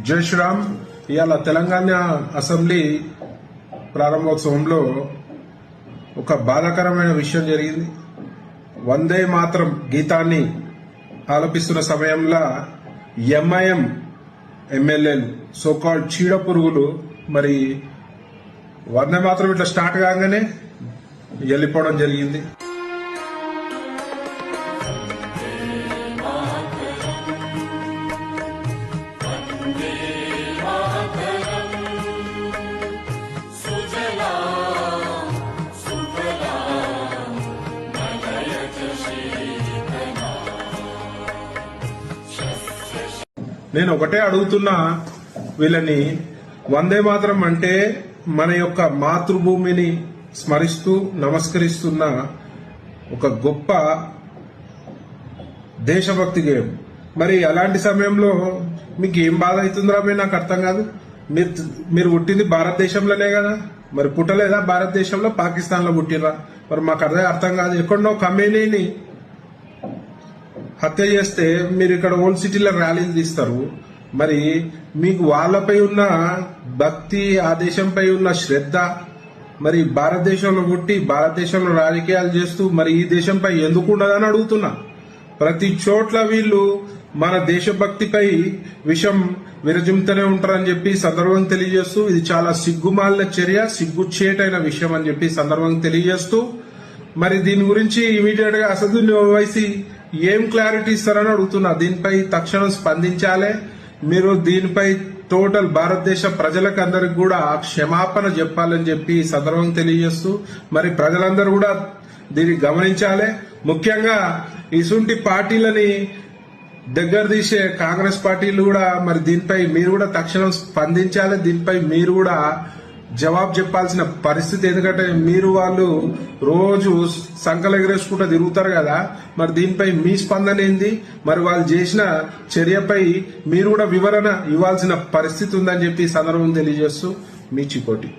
జై శ్రీరామ్. ఇవాళ తెలంగాణ అసెంబ్లీ ప్రారంభోత్సవంలో ఒక బాధాకరమైన విషయం జరిగింది. వందే మాత్రం గీతాన్ని ఆలపిస్తున్న సమయంలో ఎంఐఎం ఎమ్మెల్యేలు సోకాల్డ్ చీడ పురుగులు మరి వందే మాత్రం ఇట్లా స్టార్ట్ కాగానే వెళ్ళిపోవడం జరిగింది. నేను ఒకటే అడుగుతున్నా వీళ్ళని, వందే మాత్రం అంటే మన యొక్క మాతృభూమిని స్మరిస్తూ నమస్కరిస్తున్న ఒక గొప్ప దేశభక్తి గేయం. మరి అలాంటి సమయంలో మీకు ఏం బాధ అవుతుందిరా మీ నాకు అర్థం కాదు. మీరు పుట్టింది భారతదేశంలోనే కదా, మరి పుట్టలేదా భారతదేశంలో, పాకిస్తాన్ లో పుట్టినరా? మరి మాకు అదే అర్థం కాదు. ఎక్కడో కమ్యూనిటీని హత్య చేస్తే మీరు ఇక్కడ ఓల్డ్ సిటీలో ర్యాలీలు తీస్తారు. మరి మీకు వాళ్ళపై ఉన్న భక్తి, ఆ దేశంపై ఉన్న శ్రద్ధ, మరి భారతదేశంలో పుట్టి భారతదేశంలో రాజకీయాలు చేస్తూ మరి ఈ దేశంపై ఎందుకు ఉండదని అడుగుతున్నా. ప్రతి చోట్ల వీళ్ళు మన దేశభక్తిపై విషం విరజిమ్తూనే ఉంటారని చెప్పి సందర్భం తెలియజేస్తూ, ఇది చాలా సిగ్గుమాలిన చర్య, సిగ్గుచేటైన విషయం అని చెప్పి సందర్భం తెలియజేస్తూ, మరి దీని గురించి ఇమీడియట్ గా అసదుద్దీన్ ఓవైసీ ఏం క్లారిటీ ఇస్తారని అడుగుతున్నా. దీనిపై తక్షణం స్పందించాలి. మీరు దీనిపై టోటల్ భారతదేశ ప్రజలకు అందరికి కూడా క్షమాపణ చెప్పాలని చెప్పి సందర్భం తెలియజేస్తూ, మరి ప్రజలందరూ కూడా దీన్ని గమనించాలి. ముఖ్యంగా ఇసుంటి పార్టీలని దగ్గర తీసే కాంగ్రెస్ పార్టీలు కూడా మరి దీనిపై మీరు కూడా తక్షణం స్పందించాలి. దీనిపై మీరు కూడా జవాబు చెప్పాల్సిన పరిస్థితి. ఎందుకంటే మీరు వాళ్ళు రోజు సంకలు ఎగరేసుకుంటూ తిరుగుతారు కదా, మరి దీనిపై మీ స్పందన ఏంది? మరి వాళ్ళు చేసిన చర్యపై మీరు కూడా వివరణ ఇవ్వాల్సిన పరిస్థితి ఉందని చెప్పి సందర్భం తెలియజేస్తూ మీ చికోటి.